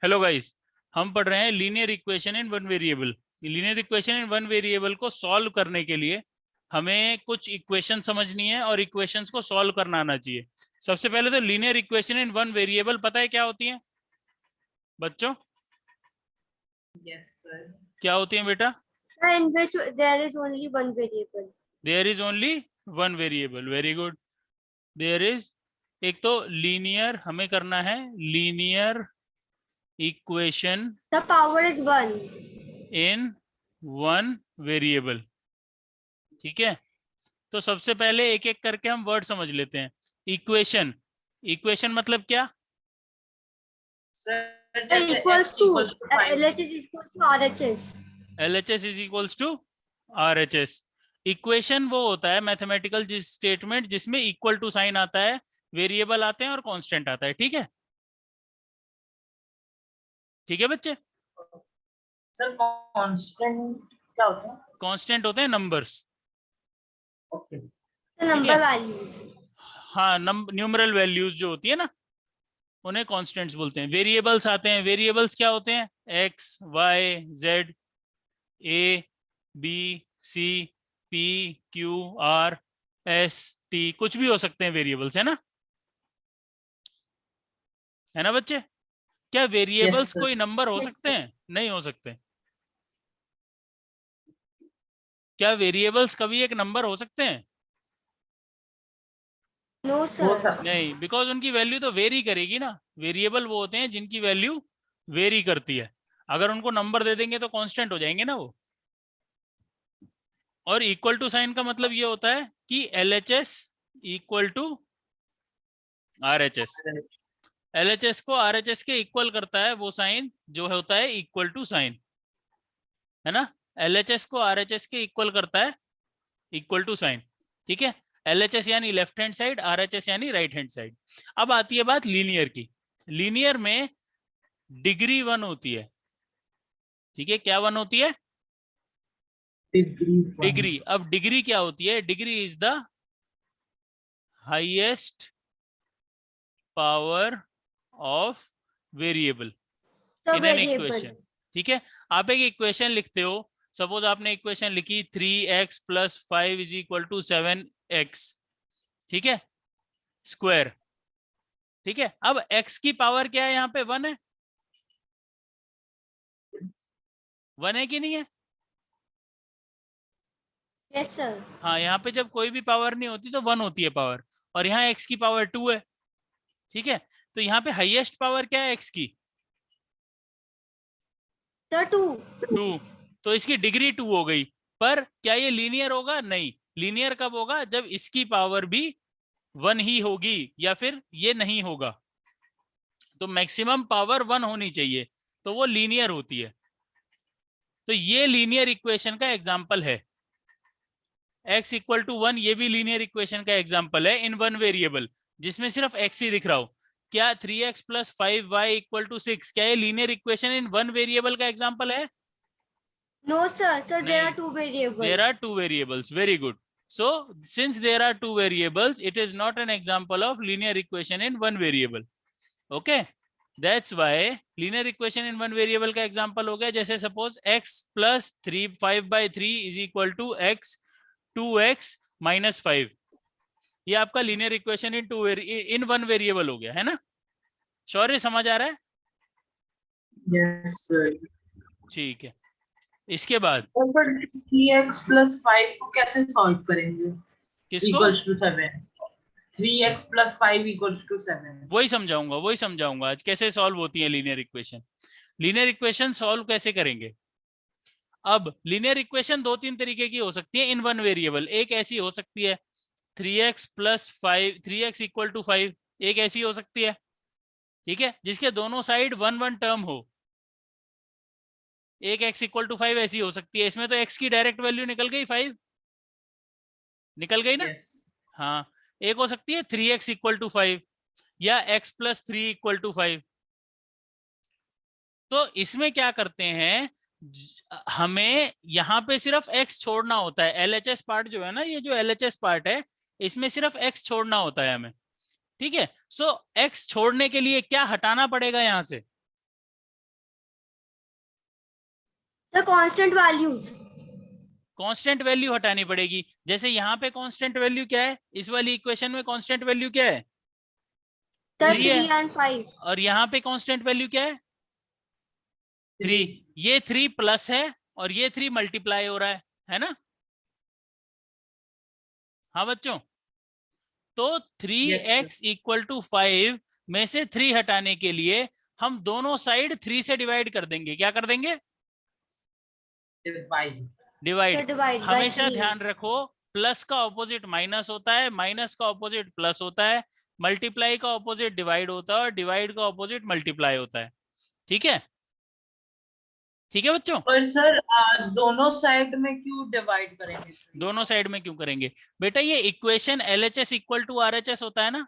Hello guys, हम पढ़ रहे हैं linear equation in one variable. Linear equation in one variable को सॉल्व करने के लिए हमें कुछ इक्वेशन समझनी है और इक्वेशंस को सॉल्व करना आना चाहिए। सबसे पहले तो linear equation in one variable पता है क्या होती है बच्चों? Yes, sir. क्या होती है बेटा? Sir, in which there is only one variable. There is only one variable. Very good. There is, एक तो लीनियर हमें करना है, linear equation The power is 1. In one variable. ठीक है, तो सबसे पहले एक एक करके हम वर्ड समझ लेते हैं। इक्वेशन, इक्वेशन मतलब क्या? Sir, Equals to five. LHS is equals to RHS. LHS is equals to RHS। Equation वो होता है मैथमेटिकल स्टेटमेंट जिसमें इक्वल टू साइन आता है, वेरिएबल आते हैं और कांस्टेंट आता है। ठीक है, ठीक है बच्चे। Sir, constant क्या होता है? कांस्टेंट होते हैं numbers. Okay. The number values. हाँ, न्यूमरल वैल्यूज जो होती है ना, उन्हें कांस्टेंट्स बोलते हैं। वेरिएबल्स आते हैं, वेरिएबल्स क्या होते हैं? X, Y, Z, A, B, C, P, Q, R, S, T, कुछ भी हो सकते हैं वेरिएबल्स, है ना? है ना बच्चे? क्या वेरिएबल्स sir. कोई नंबर हो Yes, सकते sir. हैं? नहीं हो सकते। क्या वेरिएबल्स कभी एक नंबर हो सकते हैं? No, वो sir. सब नहीं, बिकॉज उनकी वैल्यू तो वेरी करेगी ना। वेरिएबल वो होते हैं जिनकी वैल्यू वेरी करती है। अगर उनको नंबर दे देंगे तो कांस्टेंट हो जाएंगे ना वो। और इक्वल टू साइन का मतलब ये होता है कि LHS equal to RHS। LHS को RHS के इक्वल करता है वो साइन जो होता है इक्वल टू साइन, है ना? LHS को RHS के इक्वल करता है इक्वल टू साइन। ठीक है, LHS यानी लेफ्ट हैंड साइड, RHS यानी राइट हैंड साइड। अब आती है बात लीनियर की। लीनियर में डिग्री 1 होती है। ठीक है, क्या 1 होती है? डिग्री। अब डिग्री क्या होती है? Degree is the highest power of variable The in an variable. Equation. ठीक है, आप एक इक्वेशन लिखते हो, सपोज आपने इक्वेशन लिखी 3x + 5 = 7x। ठीक है, स्क्वायर। ठीक है, अब x की पावर क्या है? यहाँ पे 1 है। 1 है कि नहीं है? Yes, sir. हाँ, यहाँ पे जब कोई भी पावर नहीं होती तो 1 होती है पावर, और यहाँ x की पावर 2 है। ठीक है, तो यहाँ पे हाईएस्ट पावर क्या है x की? The 2. 2। तो इसकी डिग्री 2 हो गई। पर क्या ये लीनियर होगा? नहीं। लीनियर कब होगा? जब इसकी पावर भी 1 ही होगी या फिर ये नहीं होगा। तो मैक्सिमम पावर 1 होनी चाहिए, तो वो लीनियर होती है। तो ये लीनियर इक्वेशन का एग्जाम्पल है। x = 1 ये भी लीनियर इक्वेशन का एग्जाम्पल है इन वन वेरिएबल, जिसमें सिर्फ x ही दिख रहा हो। क्या 3x + 5y = 6 क्या ये linear equation in one variable का एग्जाम्पल है? No, sir. Sir, there नहीं, are two variables. there are two variables. Very good. So since there are two variables, it is not an example of linear equation in one variable. Okay, that's why linear equation in one variable का example हो गया, जैसे suppose x + 5/3 = x 2x - 5। ये आपका linear equation in one variable हो गया, है ना? शौर्य समझ आ रहा है? Yes, sir. ठीक है, इसके बाद But 3x + 5 को कैसे सॉल्व करेंगे? किसको? Equals to 7. 3x + 5 = 7. वही समझाऊंगा आज कैसे सॉल्व होती है linear equation. Linear equation solve कैसे करेंगे? अब लीनियर इक्वेशन 2-3 तरीके की हो सकती है इन वन वेरिएबल। एक ऐसी हो सकती है 3x + 5 3x = 5, एक ऐसी हो सकती है, ठीक है, जिसके दोनों साइड 1 टर्म हो। एक x = 5 ऐसी हो सकती है, इसमें तो x की डायरेक्ट वैल्यू निकल गई 5, निकल गई ना? Yes. हाँ, एक हो सकती है 3x = 5 या x + 3 = 5। तो इसमें क्या करते हैं, हमें यहाँ पे सिर्फ x छोड़ना होता है। LHS पार्ट जो है ना, ये जो LHS पार्ट है, इसमें सिर्फ x छोड़ना होता है हमें। ठीक है, सो x छोड़ने के लिए क्या हटाना पड़ेगा यहाँ से? The constant values. Constant value हटानी पड़ेगी। जैसे यहाँ पे कांस्टेंट वैल्यू क्या है, इस वाली इक्वेशन में कांस्टेंट वैल्यू क्या है, The 3 है। 3 and 5. और यहाँ पे कांस्टेंट वैल्यू क्या है, 3। ये 3 प्लस है और ये 3 मल्टीप्लाई हो रहा है ना। हाँ बच्चों, तो 3x इक्वल टू 5 में से 3 हटाने के लिए हम दोनों साइड 3 से डिवाइड कर देंगे। क्या कर देंगे, डिवाइड। So divide by हमेशा 3. ध्यान रखो, प्लस का ऑपोजिट माइनस होता है, माइनस का ऑपोजिट प्लस होता है, मल्टीप्लाई का ऑपोजिट डिवाइड होता है और डिवाइड का ऑपोजिट मल्टीप्लाई होता है। ठीक है, ठीक है बच्चों। पर सर दोनों साइड में क्यों डिवाइड करेंगे? दोनों साइड में क्यों करेंगे बेटा, ये equation LHS equal to RHS होता है ना।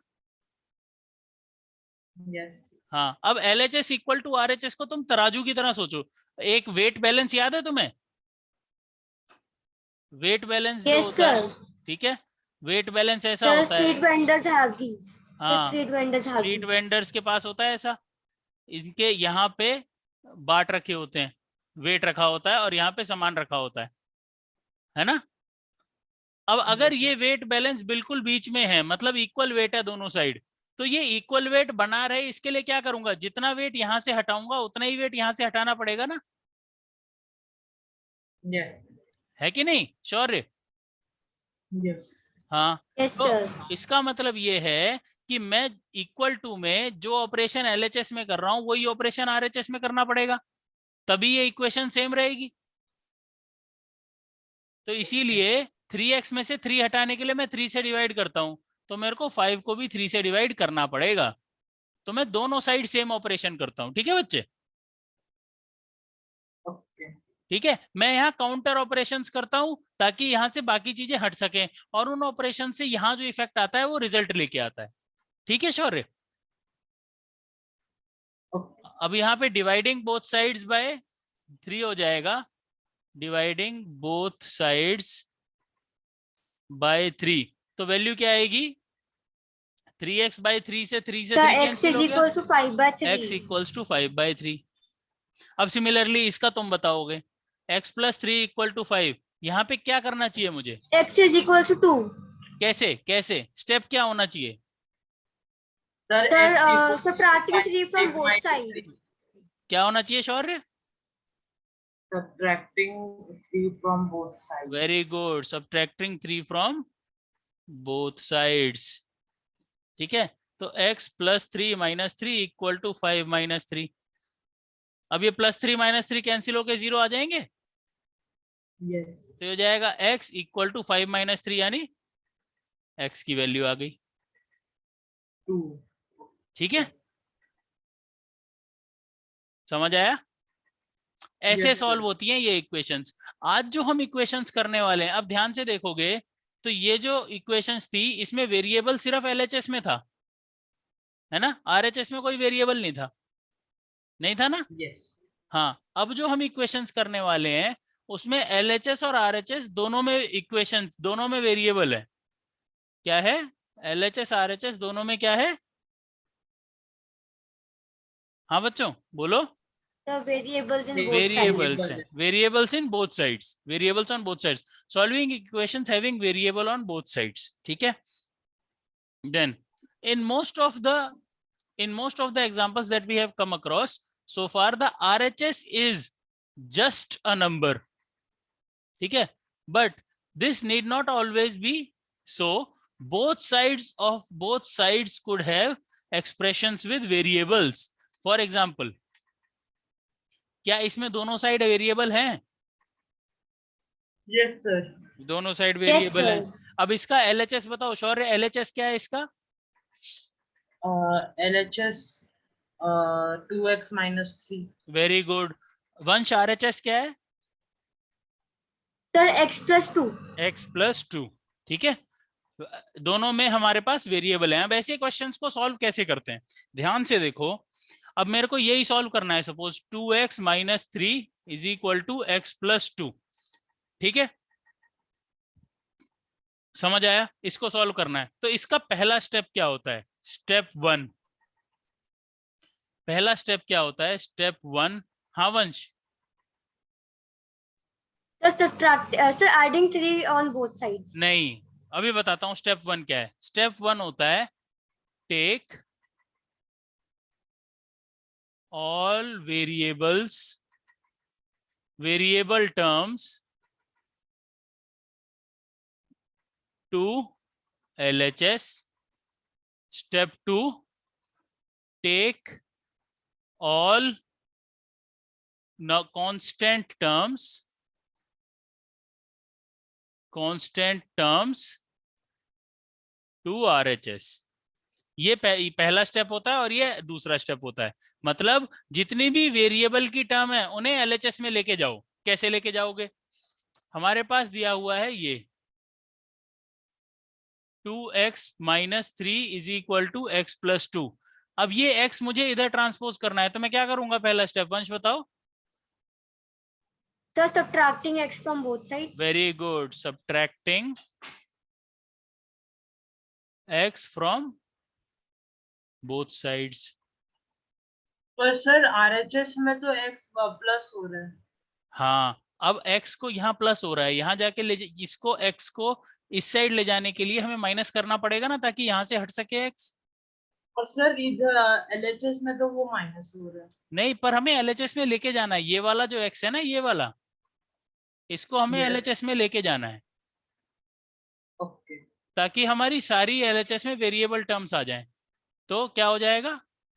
यस। हाँ, अब LHS इक्वल टू RHS को तुम तराजू की तरह सोचो। एक वेट बैलेंस याद है तुम्हें, वेट बैलेंस जो Yes, होता है, sir. ठीक है, वेट बैलेंस ऐसा The होता है। street vendors have these. The हाँ, street vendors have street these. Vendors के पास होता है ऐसा, इनके यहाँ पे बाट रखे होते हैं, वेट रखा होता है और यहाँ पे सामान रखा होता है ना। अब अगर ये वेट बैलेंस बिल्कुल बीच में है, मतलब इक्वल वेट है दोनों साइड, तो ये इक्वल वेट बना रहे इसके लिए क्या करूंगा, जितना वेट यहाँ से हटाऊंगा उतना ही वेट यहाँ से हटाना पड़ेगा ना। यस। है कि नहीं शौर्य। यस। हाँ, Yes, तो sir. इसका मतलब ये है कि मैं इक्वल टू में जो ऑपरेशन LHS में कर रहा हूं वही ऑपरेशन RHS में करना पड़ेगा, तभी ये इक्वेशन सेम रहेगी। तो इसीलिए 3x में से 3 हटाने के लिए मैं 3 से डिवाइड करता हूं, तो मेरे को 5 को भी 3 से डिवाइड करना पड़ेगा। तो मैं दोनों साइड सेम ऑपरेशन करता हूं। ठीक है बच्चे, ओके। ठीक है। मैं यहाँ काउंटर ऑपरेशंस करता हूं ताकि यहाँ से बाकी चीजें हट सकें, और उन ऑपरेशन से यहाँ जो इफेक्ट आता है वो रिजल्ट लेके आता है। ठीक है शौर्य। अब यहाँ पे डिवाइडिंग बोथ साइड्स बाय 3 हो जाएगा, डिवाइडिंग बोथ साइड्स बाय 3, तो वैल्यू क्या आएगी, 3x by 3 से 3 से The 3 x कैंसिल is हो गया, equals to 5 by 3. x equals to 5 by 3। अब सिमिलरली इसका तुम बताओगे, x प्लस 3 इक्वल टू 5, यहाँ पे क्या करना चाहिए मुझे, X is equals to 2. कैसे कैसे स्टेप क्या होना चाहिए, sir Sir, subtracting 3 from both sides. क्या होना चाहिए शौर्य, subtracting 3 from both sides. Very good, subtracting 3 from both sides. ठीक है, तो x plus 3 minus 3 equal to 5 minus 3। अब ये प्लस 3 माइनस 3 कैंसिल होकर 0 आ जाएंगे, Yes. तो हो जाएगा x इक्वल टू 5 माइनस 3, यानी x की वैल्यू आ गई। 2. ठीक है, समझ आया। ऐसे Yes, सॉल्व sir. होती हैं ये इक्वेशंस। आज जो हम इक्वेशंस करने वाले हैं, अब ध्यान से देखोगे तो ये जो इक्वेशंस थी इसमें वेरिएबल सिर्फ LHS में था, है ना, RHS में कोई वेरिएबल नहीं था, नहीं था ना। Yes. हाँ, अब जो हम इक्वेशंस करने वाले हैं उसमें LHS और RHS दोनों में इक्वेशंस, दोनों में वेरिएबल है। क्या है, LHS RHS दोनों में क्या है, हाँ बच्चों बोलो, The variables in both variables sides. हैं, variables in both sides, variables on both sides, solving equations having variable on both sides। ठीक है, then in most of the examples that we have come across so far, the RHS is just a number। ठीक है, but this need not always be so, both sides could have expressions with variables। for example, क्या इसमें दोनों side variable हैं, Yes, sir. दोनों side Yes, variable sir. हैं। अब इसका LHS बताओ शौर्य, LHS क्या है इसका, LHS 2x minus 3. Very good. वंश RHS क्या है, Sir, x plus 2. x plus 2। ठीक है, दोनों में हमारे पास वेरिएबल हैं। अब ऐसे क्वेश्चंस को सॉल्व कैसे करते हैं, ध्यान से देखो। अब मेरे को यही सॉल्व करना है, suppose 2x minus 3 is equal to x plus 2। ठीक है, समझ आया, इसको सॉल्व करना है। तो इसका पहला स्टेप क्या होता है, स्टेप 1, पहला स्टेप क्या होता है, स्टेप 1। हाँ वंश, Sir, adding 3 on both sides. नहीं, अभी बताता हूँ स्टेप 1 क्या है। स्टेप 1 होता है take all variable terms to LHS. Step 2, take all constant terms to RHS. ये पहला स्टेप होता है और ये दूसरा स्टेप होता है। मतलब जितनी भी वेरिएबल की टर्म है उन्हें LHS में लेके जाओ। कैसे लेके जाओगे? हमारे पास दिया हुआ है ये 2x - 3 is equal to x + 2। अब ये x मुझे इधर ट्रांसपोज करना है, तो मैं क्या करूंगा? पहला स्टेप, वंश बताओ। Sir, subtracting x from both sides. Very good, subtracting x from both sides. पर सर RHS में तो x प्लस हो रहा है। हाँ, अब x को यहाँ प्लस हो रहा है, यहाँ जाके इसको x को इस साइड ले जाने के लिए हमें माइनस करना पड़ेगा ना, ताकि यहाँ से हट सके x। और सर इधर LHS में तो वो माइनस हो रहा है। नहीं, पर हमें LHS में लेके जाना है। ये वाला जो x है ना, ये वाला, इसको हमें Yes. LHS में लेके जाना है, ओके ताकि हमारी सारी LHS में वेरिएबल टर्म्स आ जाएं। तो क्या हो जाएगा?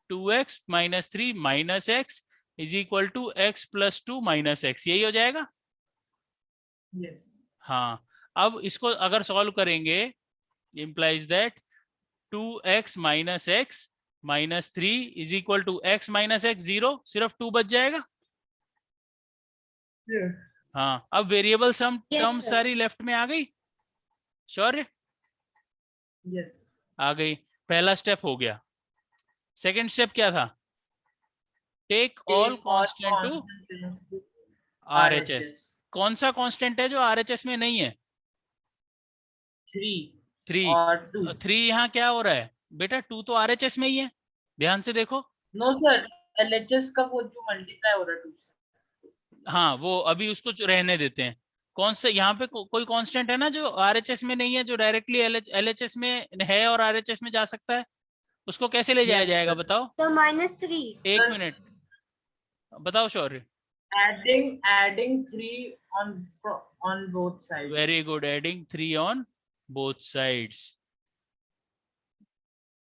2x - 3 - x is equal to x + 2 - x। यही हो जाएगा। यस। हाँ, अब इसको अगर सॉल्व करेंगे, implies that 2x - x - 3 is equal to x - x 0, सिर्फ 2 बच जाएगा। हाँ, अब variable sum Yes, term sir. सारी लेफ्ट में आ गई। श्योर? यस। आ गई। पहला स्टेप हो गया। सेकंड स्टेप क्या था? Take all constant to RHS। कौन सा कांस्टेंट है जो RHS में नहीं है? 3 3। और 2। 3 यहाँ क्या हो रहा है बेटा? 2 तो RHS में ही है, ध्यान से देखो। नो सर, LHS का वो जो मल्टीप्लाई हो रहा है 2 से। हाँ, वो अभी उसको रहने देते हैं। कौन से यहाँ पे कोई कांस्टेंट है ना जो RHS में नहीं है, जो डायरेक्टली LHS में है और RHS में जा सकता है? उसको कैसे ले जाया Yes, जाएगा sir. बताओ? So -3. एक Sir, मिनट, बताओ शौर्य। adding 3 on both sides. Very good, adding 3 on both sides.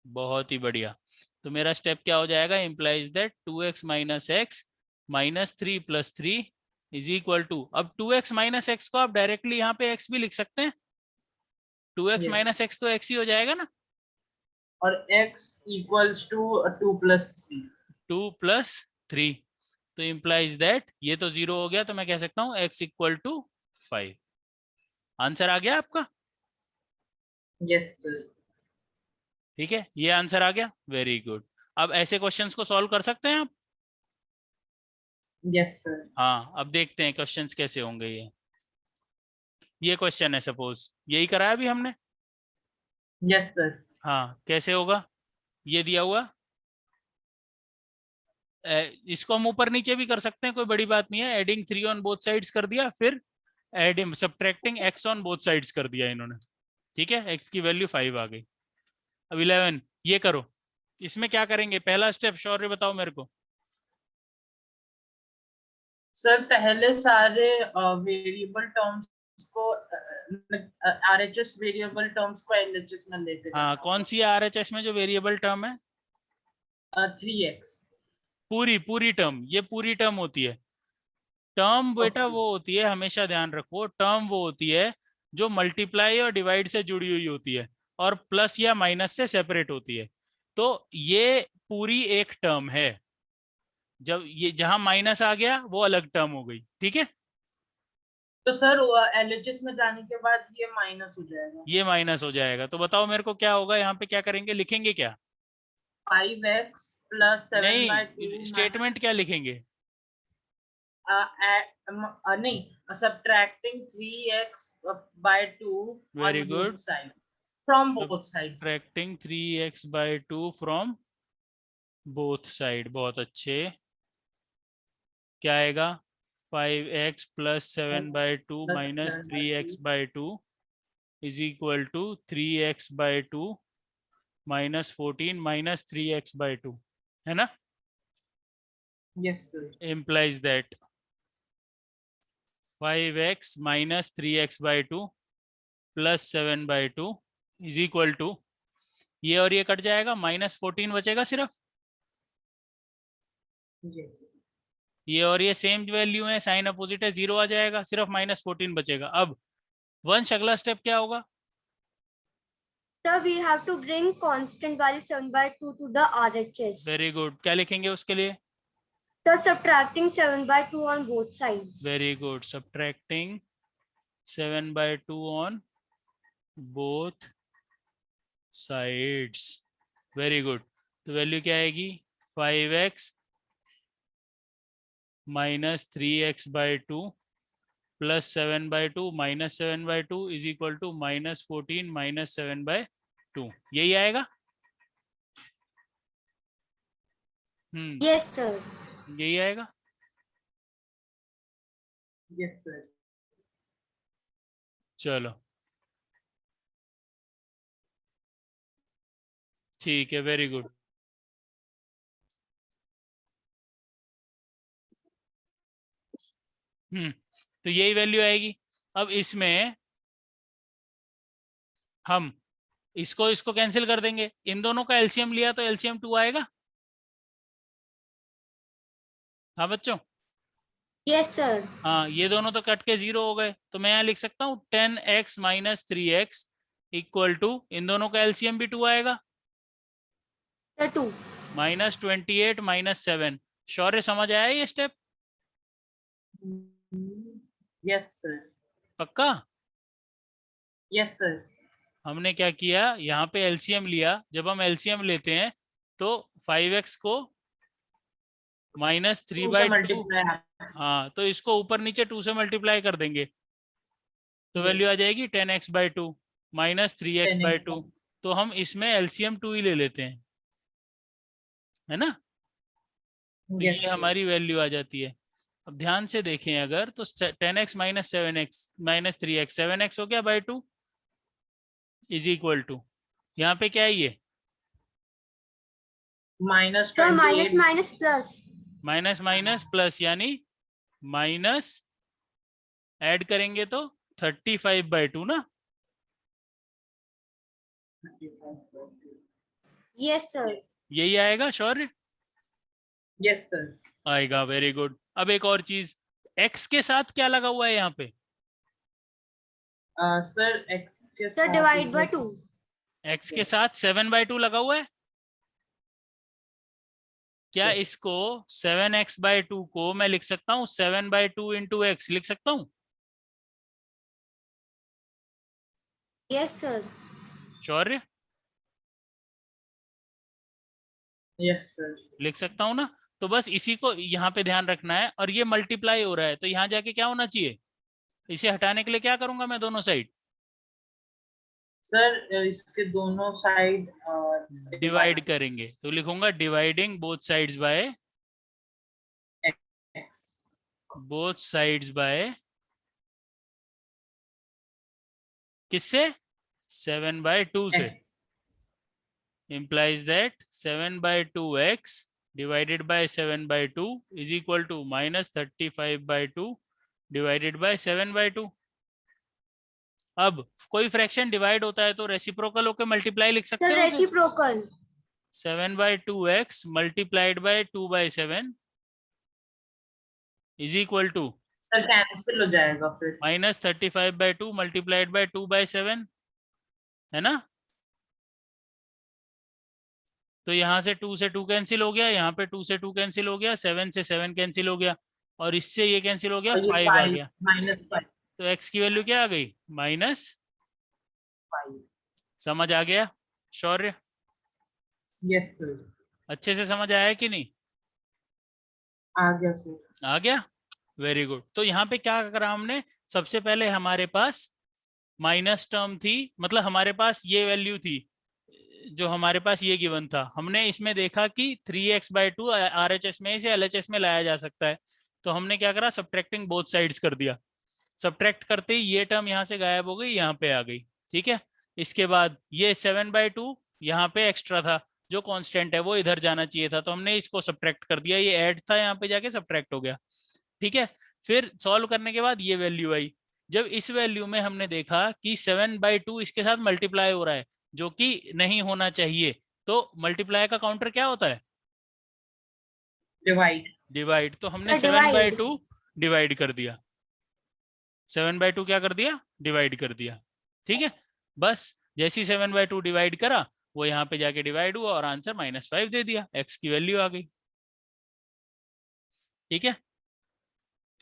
बहुत ही बढ़िया। तो मेरा स्टेप क्या हो जाएगा? Implies that 2x - x - 3 + 3 is equal to, अब 2x - x को आप डायरेक्टली यहाँ पे x भी लिख सकते हैं। 2x Yes. - x तो x ही हो जाएगा ना। और x equals to 2 + 3. 2 + 3, तो इम्प्लाइज दैट ये तो 0 हो गया, तो मैं कह सकता हूँ x = 5। आंसर आ गया आपका? Yes, sir. ठीक है, ये आंसर आ गया। Very good. अब ऐसे क्वेश्चंस को सॉल्व कर सकते हैं आप? Yes, sir. हाँ, अब देखते हैं क्वेश्चंस कैसे होंगे। ये क्वेश्चन है, सपोज यही कराया अभी हमने। Yes, sir. हाँ, कैसे होगा? ये दिया हुआ, इसको हम ऊपर नीचे भी कर सकते हैं, कोई बड़ी बात नहीं है। एडिंग 3 ऑन बोथ साइड्स कर दिया, फिर adding subtracting x on both sides कर दिया इन्होंने। ठीक है, x की वैल्यू 5 आ गई। अब 11 ये करो। इसमें क्या करेंगे? पहला स्टेप शौर्य बताओ मेरे को। सर पहले सारे वेरिएबल टर्म्स को RHS वेरिएबल टर्म्स को LHS में लेते हाँ, कौन सी है RHS में जो वेरिएबल टर्म है? 3x। पूरी टर्म, ये पूरी टर्म होती है। टर्म बेटा Okay. वो होती है, हमेशा ध्यान रखो, टर्म वो होती है जो मल्टीप्लाई और डिवाइड से जुड़ी हुई होती है और प्लस या माइनस से सेपरेट होती है। तो ये पूरी एक टर्म है। जब ये जहां माइनस आ गया वो अलग टर्म हो गई। ठीक है, तो सर LHS में जाने के बाद ये माइनस हो जाएगा। ये माइनस हो जाएगा। तो बताओ मेरे को क्या होगा? यहाँ पे क्या करेंगे? लिखेंगे क्या? 5x + 7/2 नहीं, स्टेटमेंट क्या लिखेंगे? नहीं, subtracting 3x/2 very on good, both sides from both sides. Subtracting 3x/2 from both side. बहुत अच्छे। क्या आएगा? 5x plus 7 by 2 plus minus 7 by 3x 2. by 2 is equal to 3x by 2 minus 14 minus 3x by 2, है ना? Yes, sir. Implies that 5x minus 3x by 2 plus 7 by 2 is equal to, ये और ये cut जाएगा, minus 14 बचेगा सिर्फ, Yes. ये और ये सेम वैल्यू है, साइन अपोजिट है, 0 आ जाएगा, सिर्फ माइनस 14 बचेगा। अब वंश अगला स्टेप क्या होगा? Sir, we have to bring constant value 7 by 2 to the RHS. Very good, क्या लिखेंगे उसके लिए? So subtracting 7 by 2 on both sides. Very good, subtracting 7 by 2 on both sides. Very good, तो वैल्यू क्या आएगी? 5x minus 3x by 2 plus 7 by 2 minus 7 by 2 is equal to minus 14 minus 7 by 2. यही आएगा? Yes, sir. यही आएगा? Yes, sir. चलो ठीक है, वेरी गुड। तो यही वैल्यू आएगी। अब इसमें हम इसको कैंसिल कर देंगे, इन दोनों का एलसीएम लिया तो एलसीएम 2 आएगा। हाँ बच्चों? Yes, sir. हाँ, ये दोनों तो कट के 0 हो गए, तो मैं यहाँ लिख सकता हूँ 10x minus 3x equal to, इन दोनों का एलसीएम भी 2 आएगा, Sir, 2. Minus 28 minus 7। शौर्य समझ आया ये स्टेप? Yes, sir. पक्का? Yes, sir. हमने क्या किया, यहाँ पे एलसीएम लिया, जब हम एलसीएम लेते हैं तो 5x को माइनस 3 by 2, मल्टीप्लाई। हाँ, तो इसको ऊपर नीचे 2 से मल्टीप्लाई कर देंगे, तो वैल्यू आ जाएगी 10x by 2 minus 3x by 2। तो हम इसमें एलसीएम 2 ही ले लेते हैं, है ना? तो Yes, ये sir. हमारी वैल्यू आ जाती है। अब ध्यान से देखें अगर, तो 10x minus 7x minus 3x 7x हो गया by 2 इज इक्वल टू, यहाँ पे क्या है ये? Minus Sir, minus minus plus. Minus minus plus, यानी माइनस ऐड करेंगे तो 35 by 2 ना? Yes, sir. यही आएगा शौर्य? Yes sir. आएगा, वेरी गुड। अब एक और चीज, x के साथ क्या लगा हुआ है यहाँ पे? सर x के Sir, divide by 2. x के साथ 7 by 2 लगा हुआ है। क्या Yes. इसको 7x by 2 को मैं लिख सकता हूँ 7 by 2 into x लिख सकता हूँ? Yes, sir. Shaurya? Yes sir. लिख सकता हूँ ना? तो बस इसी को यहाँ पे ध्यान रखना है। और ये मल्टीप्लाई हो रहा है, तो यहाँ जाके क्या होना चाहिए? इसे हटाने के लिए क्या करूंगा मैं? दोनों साइड सर इसके दोनों साइड डिवाइड करेंगे, तो लिखूंगा dividing both sides by x। Both sides by किससे? 7 by 2 से। implies that 7 by 2x divided by 7 by 2 is equal to minus 35 by 2 divided by 7 by 2। अब कोई फ्रैक्शन डिवाइड होता है तो रेसिप्रोकल होकर मल्टीप्लाई लिख सकते Sir, हो उसे? reciprocal. 7 by 2x multiplied by 2 by 7 is equal to sir cancel हो जाएगा फिर। minus 35 by 2 multiplied by 2 by 7, है ना? तो यहाँ से 2 से 2 कैंसिल हो गया, यहाँ पे 2 से 2 कैंसिल हो गया, 7 से 7 कैंसिल हो गया, और इससे ये कैंसिल हो गया, 5 आ गया। -5। तो x की वैल्यू क्या आ गई? -5। समझ आ गया शौर्य? Yes sir. अच्छे से समझ आया कि नहीं? आ गया सर। आ गया, वेरी गुड। तो यहाँ पे क्या करा हमने? सबसे पहले हमारे पास माइनस टर्म थी, मतलब हमारे पास ये वैल्यू थी जो हमारे पास ये गिवन था। हमने इसमें देखा कि 3x by 2 RHS में से LHS में लाया जा सकता है, तो हमने क्या करा, सब्ट्रैक्टिंग बोथ साइड्स कर दिया। सब्ट्रैक्ट करते ही ये टर्म यहाँ से गायब हो गई, यहाँ पे आ गई, ठीक है। इसके बाद ये 7/2 यहाँ पे एक्स्ट्रा था, जो कांस्टेंट है वो इधर जाना चाहिए था, तो हमने इसको सब्ट्रैक्ट कर दिया, ये ऐड था यहाँ पे जाके सब्ट्रैक्ट हो गया, ठीक है। फिर सॉल्व करने के बाद ये वैल्यू आई। जब इस वैल्यू में हमने देखा कि 7/2 इसके साथ मल्टीप्लाई हो रहा है, जो कि नहीं होना चाहिए, तो मल्टीप्लाई का काउंटर क्या होता है, डिवाइड। डिवाइड। तो हमने divide. 7/2 डिवाइड कर दिया, 7/2 क्या कर दिया, डिवाइड कर दिया, ठीक है। बस जैसी 7/2 डिवाइड करा, वो यहाँ पे जाके डिवाइड हुआ और आंसर -5 दे दिया, x की वैल्यू आ गई, ठीक है।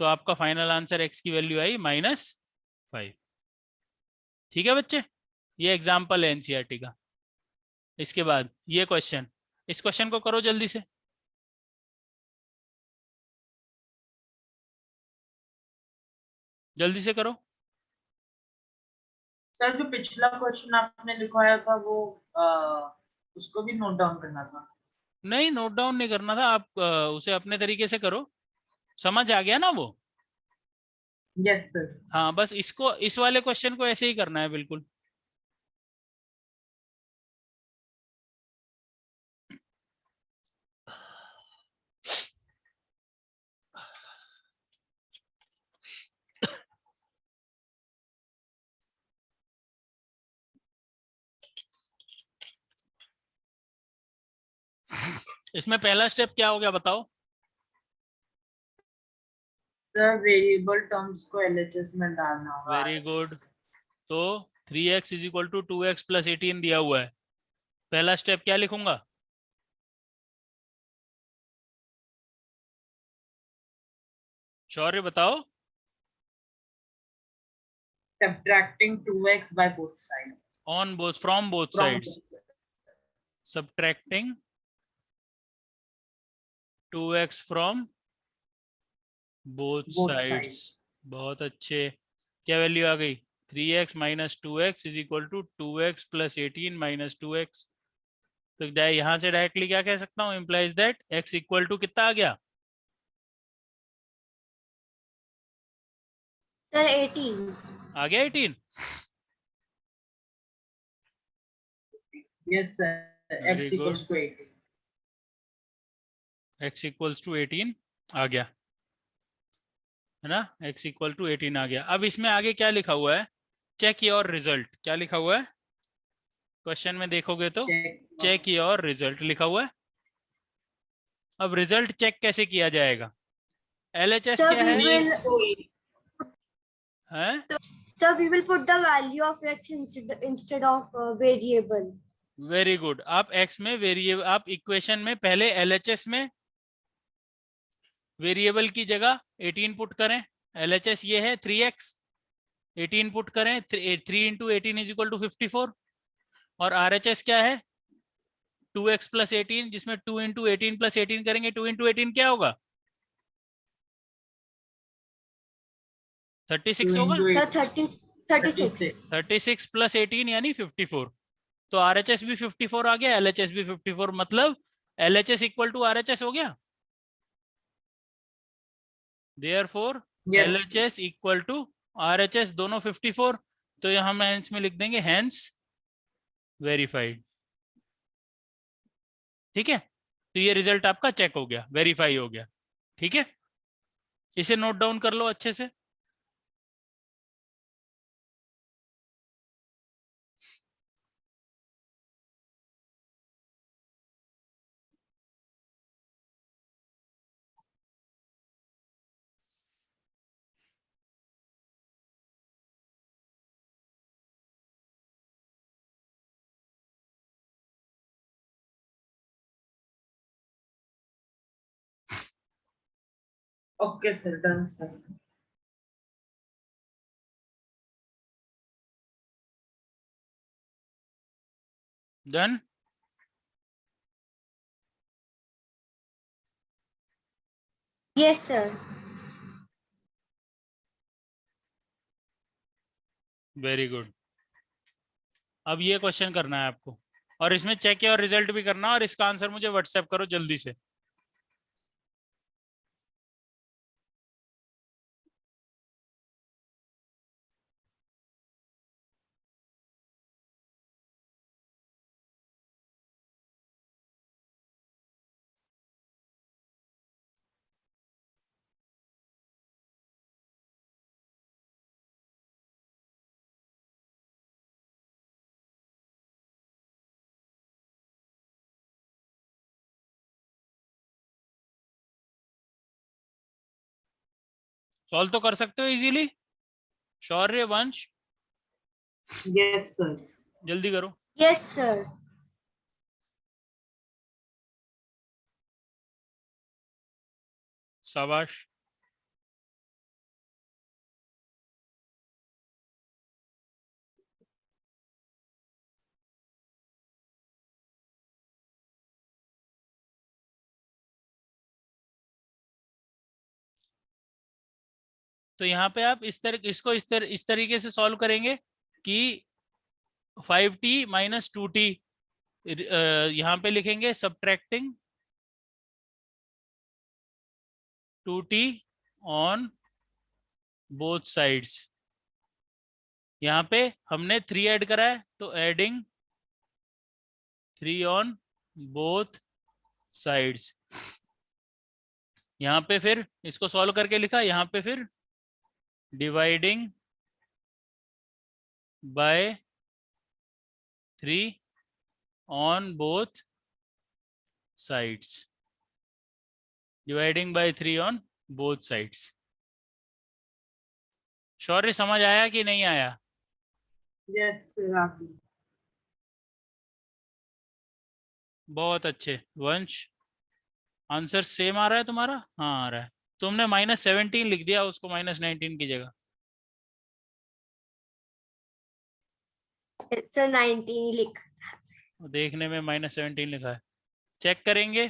तो आपका फाइनल आंसर x की वैल्यू आई -5, ठीक है बच्चे। ये एग्जाम्पल है एनसीईआरटी का। इसके बाद ये क्वेश्चन, इस क्वेश्चन को करो जल्दी से, जल्दी से करो। सर जो पिछला क्वेश्चन आपने लिखवाया था वो उसको भी नोट डाउन करना था। नहीं, नोट डाउन नहीं करना था, आप उसे अपने तरीके से करो, समझ आ गया ना वो। Yes sir. हाँ, बस इसको, इस वाले क्वेश्चन को ऐसे ही करना है बिल्कुल। इसमें पहला स्टेप क्या हो गया बताओ। सर वेरिएबल टर्म्स को एलएचएस में डालना होगा। Very good. तो 3x = 2x + 18 दिया हुआ है, पहला स्टेप क्या लिखूंगा, शौर्य बताओ। Subtracting 2x by both sides. On both, from both From sides, subtracting 2x from both Both sides. sides. बहुत अच्छे, क्या वैल्यू आ गई, 3x - 2x = 2x + 18 - 2x। तो यहाँ से डायरेक्टली क्या कह सकता हूँ, इम्प्लाइज दैट x = कितना आ गया, Sir, 18. आ गया 18। Yes sir. Very X equals good. to 18. x = 18 आ गया है ना, x = 18 आ गया। अब इसमें आगे क्या लिखा हुआ है, चेक योर रिजल्ट, क्या लिखा हुआ है क्वेश्चन में देखोगे तो, Check. चेक योर रिजल्ट लिखा हुआ है। अब रिजल्ट चेक कैसे किया जाएगा, LHS Sir, क्या we है, will. हैं? Sir, we will put the value of x instead of variable. Very good. आप x में वेरिएबल, आप इक्वेशन में पहले LHS में वेरिएबल की जगह 18 पुट करें, LHS ये है 3x, 18 पुट करें, 3 × 18 = 54, और RHS क्या है 2x + 18, जिसमें 2 × 18 + 18 करेंगे, 2 × 18 क्या होगा, 36 होगा। Sir, 36. 36 + 18 यानी 54, तो RHS भी 54 आ गया, LHS भी 54, मतलब LHS = RHS हो गया। Therefore Yes. LHS = RHS, दोनों 54, तो यहाँ हम हेंस में लिख देंगे हेंस वेरीफाइड, ठीक है। तो ये रिजल्ट आपका चेक हो गया, वेरीफाई हो गया, ठीक है। इसे नोट डाउन कर लो अच्छे से। Okay sir, done sir. Done. Yes, sir. Very good. अब ये क्वेश्चन करना है आपको, और इसमें चेक और रिजल्ट भी करना, और इसका आंसर मुझे व्हाट्सएप करो जल्दी से। सॉल्व तो कर सकते हो इजीली? शौर्य, वंश, Yes, sir. जल्दी करो। Yes, sir. शाबाश। तो यहाँ पे आप इस तरीके से सॉल्व करेंगे कि 5t माइनस 2t यहाँ पे लिखेंगे subtracting 2t on both sides. यहाँ पे हमने 3 ऐड करा है तो एडिंग 3 ऑन बोथ साइड्स। यहाँ पे फिर इसको सॉल्व करके लिखा, यहाँ पे फिर dividing by 3 on both sides, dividing by 3 on both sides. Shaurya समझ आया कि नहीं आया? Yes, sir. Rahul. बहुत अच्छे। वंश, आंसर सेम आ रहा है तुम्हारा? हाँ आ रहा है। तुमने -17 लिख दिया, उसको -19 की जगह। Sir, 19 लिख। देखने में -17 लिखा है। चेक करेंगे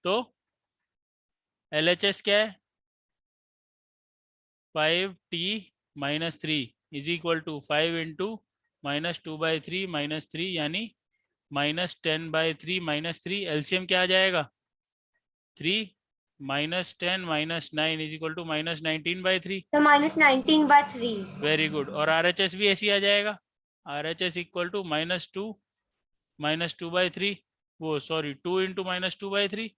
तो LHS क्या है? 5t minus 3 is equal to 5 into -2/3 -3 यानी -10/3 -3। एलसीएम क्या आ जाएगा? 3 -10 -9 इज इक्वल टू -19/3। तो -19/3। Very good. और RHS भी ऐसी आ जाएगा, RHS इक्वल टू -2/3, वो sorry 2 into -2/3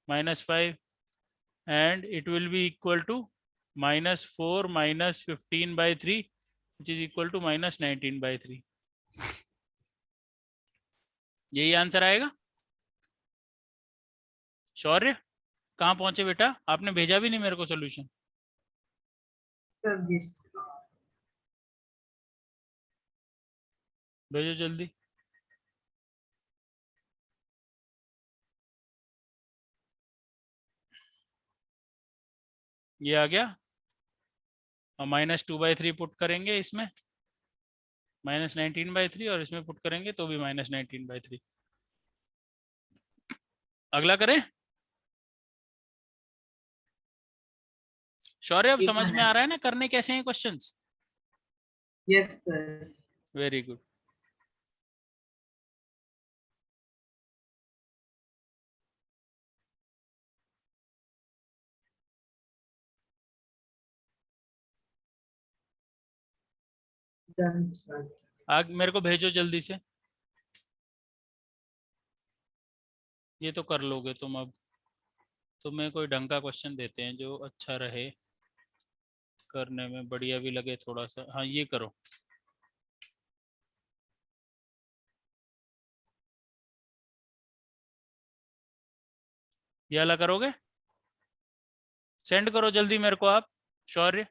-5 and it will be equal to -4 -15/3 which is equal to -19/3। यही आंसर आएगा। शौर्य कहाँ पहुंचे बेटा? आपने भेजा भी नहीं मेरे को सॉल्यूशन। Sir, yes. भेजो जल्दी। ये आ गया। और -2/3 पुट करेंगे इसमें, -19/3 और इसमें पुट करेंगे तो भी -19/3। अगला करें। शौर्य अब समझ में आ रहा है ना करने कैसे हैं questions? Yes, sir. Very good. Done, sir. आग मेरे को भेजो जल्दी से। ये तो कर लोगे तुम। अब तुम्हें कोई ढंग का क्वेश्चन देते हैं जो अच्छा रहे, करने में बढ़िया भी लगे थोड़ा सा। हाँ ये करो। ये वाला करोगे? सेंड करो जल्दी मेरे को आप। शौर्य